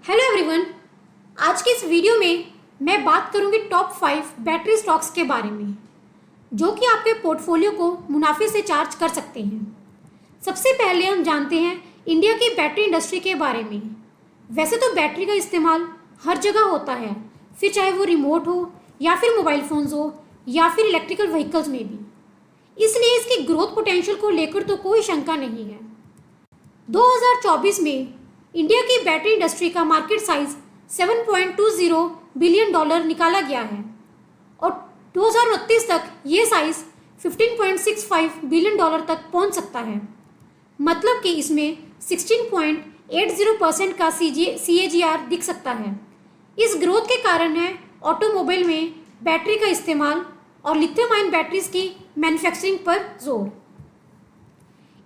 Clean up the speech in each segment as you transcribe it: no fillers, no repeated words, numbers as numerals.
Hello everyone. आज के इस वीडियो में मैं बात करूंगी टॉप 5 बैटरी स्टॉक्स के बारे में जो कि आपके पोर्टफोलियो को मुनाफे से चार्ज कर सकते हैं। सबसे पहले हम जानते हैं इंडिया की बैटरी इंडस्ट्री के बारे में। वैसे तो बैटरी का इस्तेमाल हर जगह होता है, फिर चाहे वो रिमोट हो या फिर मोबाइल फ़ोन्स हो या फिर इलेक्ट्रिकल व्हीकल्स में भी, इसलिए इसकी ग्रोथ पोटेंशियल को लेकर तो कोई शंका नहीं है। 2024 में इंडिया की बैटरी इंडस्ट्री का मार्केट साइज $7.20 बिलियन निकाला गया है और 2029 तक ये साइज $15.65 बिलियन तक पहुंच सकता है। मतलब कि इसमें 16.80% का CAGR दिख सकता है। इस ग्रोथ के कारण है ऑटोमोबाइल में बैटरी का इस्तेमाल और लिथियम आयन बैटरीज की मैन्युफैक्चरिंग पर जोर।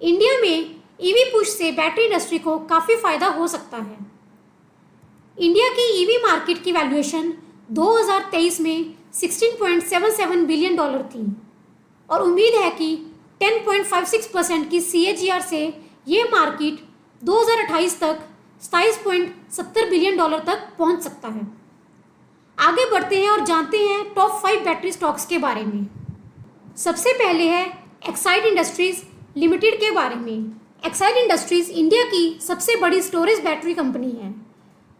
इंडिया में ईवी पुश से बैटरी इंडस्ट्री को काफ़ी फायदा हो सकता है। इंडिया की ईवी मार्केट की वैल्यूएशन 2023 में $16.77 बिलियन थी और उम्मीद है कि 10.56% की CAGR से ये मार्केट 2028 तक $27.70 बिलियन तक पहुंच सकता है। आगे बढ़ते हैं और जानते हैं टॉप 5 बैटरी स्टॉक्स के बारे में। सबसे पहले है एक्साइड इंडस्ट्रीज लिमिटेड के बारे में। एक्साइड इंडस्ट्रीज इंडिया की सबसे बड़ी स्टोरेज बैटरी कंपनी है।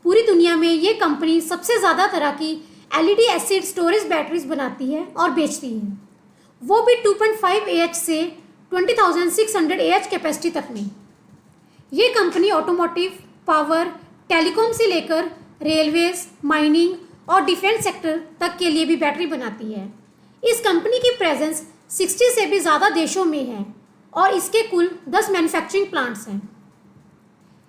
पूरी दुनिया में ये कंपनी सबसे ज़्यादा तरह की LED एसिड स्टोरेज बैटरीज बनाती है और बेचती है, वो भी 2.5 AH से 20,600 AH कैपेसिटी तक में। ये कंपनी ऑटोमोटिव, पावर, टेलीकॉम से लेकर रेलवेज, माइनिंग और डिफेंस सेक्टर तक के लिए भी बैटरी बनाती है। इस कंपनी की प्रेजेंस 60 से भी ज़्यादा देशों में है और इसके कुल 10 मैन्युफैक्चरिंग प्लांट्स हैं।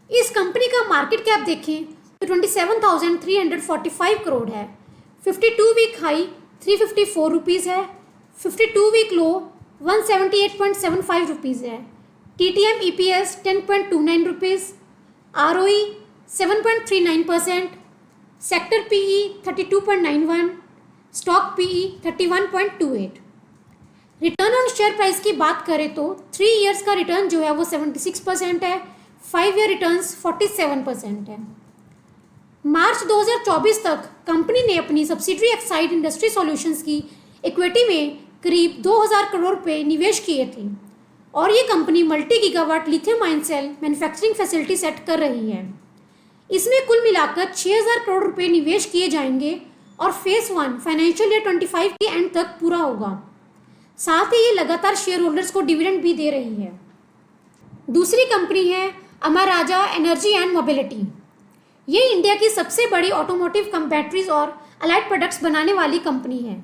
इस कंपनी का मार्केट कैप देखें तो 27,345 करोड़ है। 52 वीक हाई 354 रुपीज़ है, 52 वीक लो 178.75 रुपीज़ है। TTM EPS 10.29 rupees, ROE 7.39%, sector PE 32.91, stock PE 31.28। Return on share price की बात करें तो 3 इयर्स का रिटर्न जो है वो 76% है, 5 ईयर रिटर्न्स 47% है। मार्च 2024 तक कंपनी ने अपनी सब्सिडरी एक्साइड इंडस्ट्री सॉल्यूशंस की इक्विटी में करीब 2000 करोड़ रुपए निवेश किए थे और ये company multi gigawatt lithium ion cell manufacturing facility set कर रही है। इसमें कुल मिलाकर 6000 करोड़ रुपए निवेश किए जाएंगे और फेज 1 फाइनेंशियल ईयर 25 के एंड तक पूरा होगा। साथ ही ये लगातार शेयर होल्डर्स को डिविडेंड भी दे रही है। दूसरी कंपनी है अमर राजा एनर्जी एंड मोबिलिटी। ये इंडिया की सबसे बड़ी ऑटोमोटिव बैटरीज और अलाइड प्रोडक्ट्स बनाने वाली कंपनी है।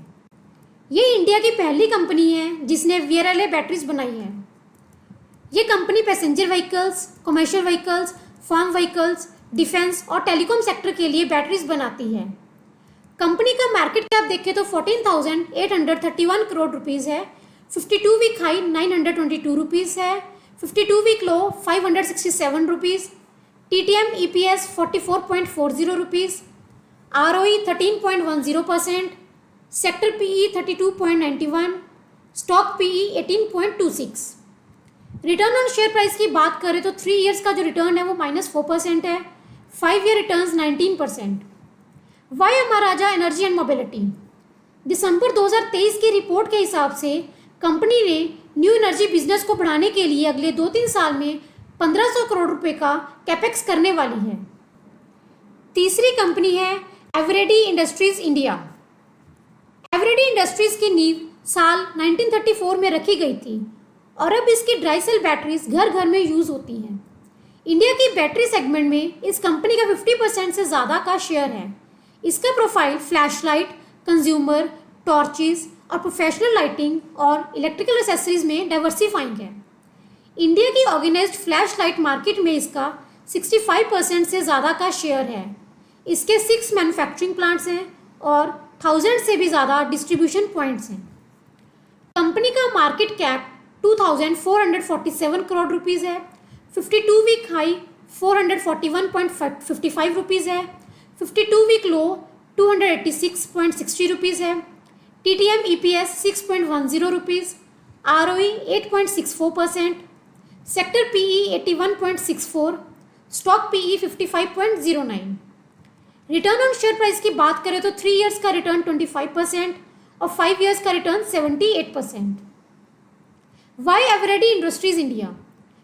ये इंडिया की पहली कंपनी है जिसने VRLA बैटरीज बनाई है। ये company passenger vehicles, commercial vehicles, farm vehicles, defence और टेलीकॉम सेक्टर के लिए बैटरीज बनाती है। कंपनी का मार्केट कैप देखें तो 14,831 करोड़ रुपीज़ है। 52 वीक हाई 922 रुपीज़ है, 52 week low 567 rupees. TTM EPS 44.40 rupees, ROE 13.10%, sector PE 32.91, stock PE 18.26। Return on share price की बात करें तो 3 इयर्स का जो रिटर्न है वो -4% है, 5 ईयर रिटर्न्स 19%। वाई महाराजा एनर्जी एंड मोबिलिटी। दिसंबर 2023 की रिपोर्ट के हिसाब से कंपनी ने न्यू एनर्जी बिजनेस को बढ़ाने के लिए अगले 2-3 साल में 1500 करोड़ रुपए का कैपेक्स करने वाली है। तीसरी कंपनी है Eveready Industries India. Eveready Industries की नींव साल 1934 में रखी गई थी और अब इसकी ड्राई सेल बैटरीज घर घर में यूज़ होती हैं। इंडिया की बैटरी सेगमेंट में इस कंपनी का 50% से ज़्यादा का शेयर है। इसका प्रोफाइल फ्लैशलाइट, कंज्यूमर, टॉर्चेस और प्रोफेशनल लाइटिंग और इलेक्ट्रिकल एक्सेसरीज में डाइवर्सिफाइंग है। इंडिया की ऑर्गेनाइज्ड फ्लैश लाइट मार्केट में इसका 65% से ज़्यादा का शेयर है। इसके 6 मैन्युफैक्चरिंग प्लांट्स हैं और 1000 से भी ज़्यादा डिस्ट्रीब्यूशन पॉइंट्स हैं। कंपनी का मार्केट कैप 2447 करोड़ रुपीज़ है। 52 वीक हाई 441.55 रुपीज़ है, 52 वीक लो 286.60 रुपीज़ है। TTM EPS 6.10 rupees, ROE 8.64%, sector PE 81.64, stock PE 55.09। Return on share price की बात करें तो 3 इयर्स का रिटर्न 25% और 5 इयर्स का return 78%। Why Eveready Industries India,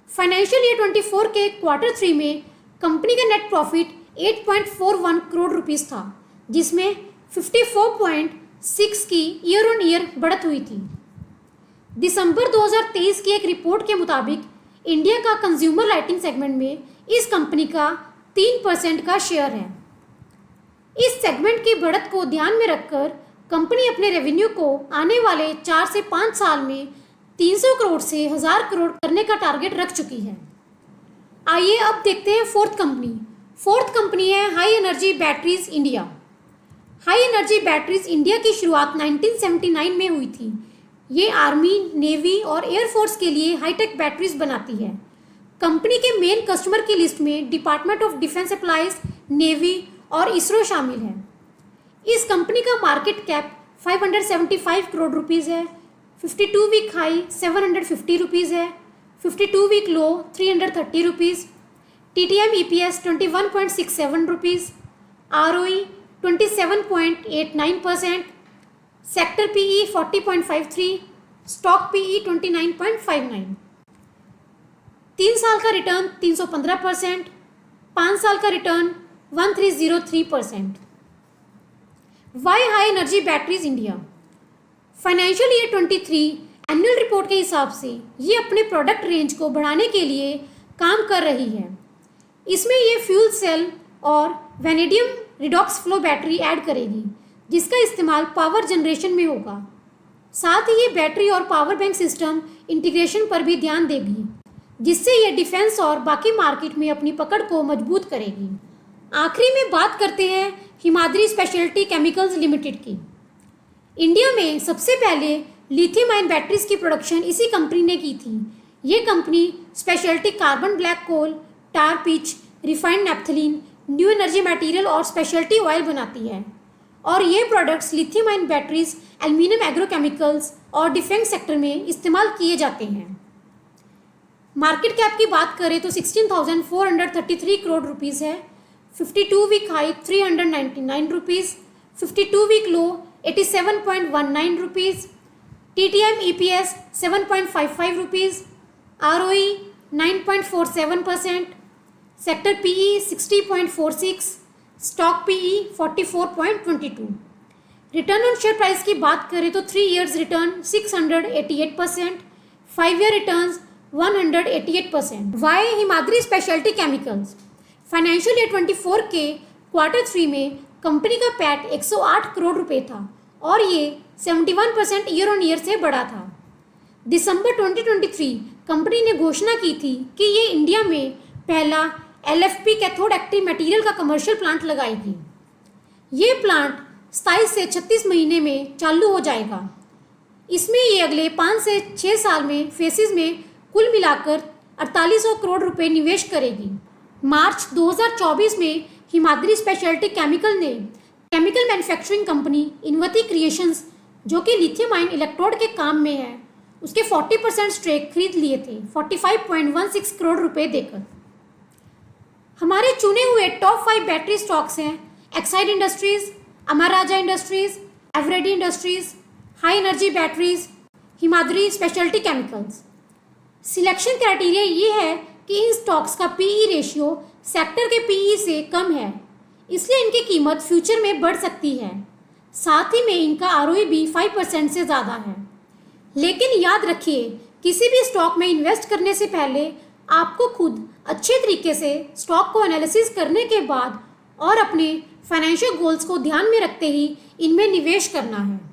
financial year 24 के क्वार्टर 3 में कंपनी का नेट प्रॉफिट 8.41 करोड़ रुपीस था, जिसमें 54.6 की ईयर ऑन ईयर बढ़त हुई थी। दिसंबर 2023 की एक रिपोर्ट के मुताबिक इंडिया का कंज्यूमर लाइटिंग सेगमेंट में इस कंपनी का 3% का शेयर है। इस सेगमेंट की बढ़त को ध्यान में रखकर कंपनी अपने रेवेन्यू को आने वाले 4 से 5 साल में 300 करोड़ से 1000 करोड़ करने का टारगेट रख चुकी है। आइए अब देखते हैं फोर्थ कंपनी है high energy batteries India. High energy batteries India की शुरुआत 1979 में हुई थी। ये आर्मी, नेवी और एयरफोर्स के लिए हाईटेक बैटरीज बनाती है। कंपनी के मेन कस्टमर की लिस्ट में department of defence supplies, navy और इसरो शामिल है। इस कंपनी का मार्केट कैप 575 करोड़ रुपीस है। 52 वीक हाई 750 रुपीज़ है, 52 week low 330 rupees, TTM EPS 21.67 rupees, ROE 27.89%, sector PE 40.53, stock PE 29.59। 3 साल का रिटर्न 315%, 5 साल का return 1303%। Why high energy batteries India, financial year 23 annual report के हिसाब से ये अपने प्रोडक्ट रेंज को बढ़ाने के लिए काम कर रही है। इसमें ये फ्यूल सेल और vanadium redox flow battery add करेगी, जिसका इस्तेमाल पावर जनरेशन में होगा। साथ ही ये बैटरी और पावर बैंक सिस्टम इंटीग्रेशन पर भी ध्यान देगी, जिससे ये डिफेंस और बाकी मार्केट में अपनी पकड़ को मजबूत करेगी। आखिरी में बात करते हैं हिमाद्री स्पेशलिटी केमिकल्स लिमिटेड की। इंडिया में सबसे पहले लिथियम आयन बैटरीज की प्रोडक्शन इसी कंपनी ने की थी। ये company speciality carbon black coal, tar pitch, refined naphthalene, new energy material और स्पेशलिटी ऑयल बनाती है। और ये products lithium ion batteries, aluminium agrochemicals और डिफेंस सेक्टर में इस्तेमाल किए जाते हैं। मार्केट कैप की बात करें तो 16,433 करोड़ रुपीज़ है। 52 week high 399 rupees, 52 week low 87.19 rupees, TTM EPS 7.55 rupees, ROE 9.47%, sector PE 60.46, stock PE 44.22। Return on share price की बात करें तो 3 years return 688%, 5 year returns 188%। Why Himadri speciality chemicals, financial year 24 के क्वार्टर 3 में कंपनी का पैट 108 करोड़ रुपए था और ये 71% ईयर ऑन ईयर से बढ़ा था। दिसंबर 2023 कंपनी ने घोषणा की थी कि ये इंडिया में पहला LFP कैथोड एक्टिव मटेरियल का कमर्शियल प्लांट लगाएगी। ये प्लांट 27 से 36 महीने में चालू हो जाएगा। इसमें ये अगले 5 से 6 साल में फेसेस में कुल मिलाकर 4800 करोड़ रुपए निवेश करेगी। मार्च 2024 में हिमाद्री स्पेशलिटी केमिकल ने केमिकल मैन्युफैक्चरिंग कंपनी इन्वती क्रिएशंस, जो कि लिथियम आयन इलेक्ट्रोड के काम में है, उसके 40% स्टेक खरीद लिए थे 45.16 करोड़ रुपए देकर। हमारे चुने हुए टॉप 5 बैटरी स्टॉक्स हैं Exide industries, Amara Raja industries, Eveready industries, high energy batteries, Himadri speciality chemicals. Selection criteria ये है कि इन स्टॉक्स का PE रेशियो सेक्टर के PE से कम है, इसलिए इनकी कीमत फ्यूचर में बढ़ सकती है। साथ ही में इनका ROE भी 5% से ज़्यादा है। लेकिन याद रखिए, किसी भी स्टॉक में इन्वेस्ट करने से पहले आपको खुद अच्छे तरीके से स्टॉक को एनालिसिस करने के बाद और अपने फाइनेंशियल गोल्स को ध्यान में रखते ही इनमें निवेश करना है।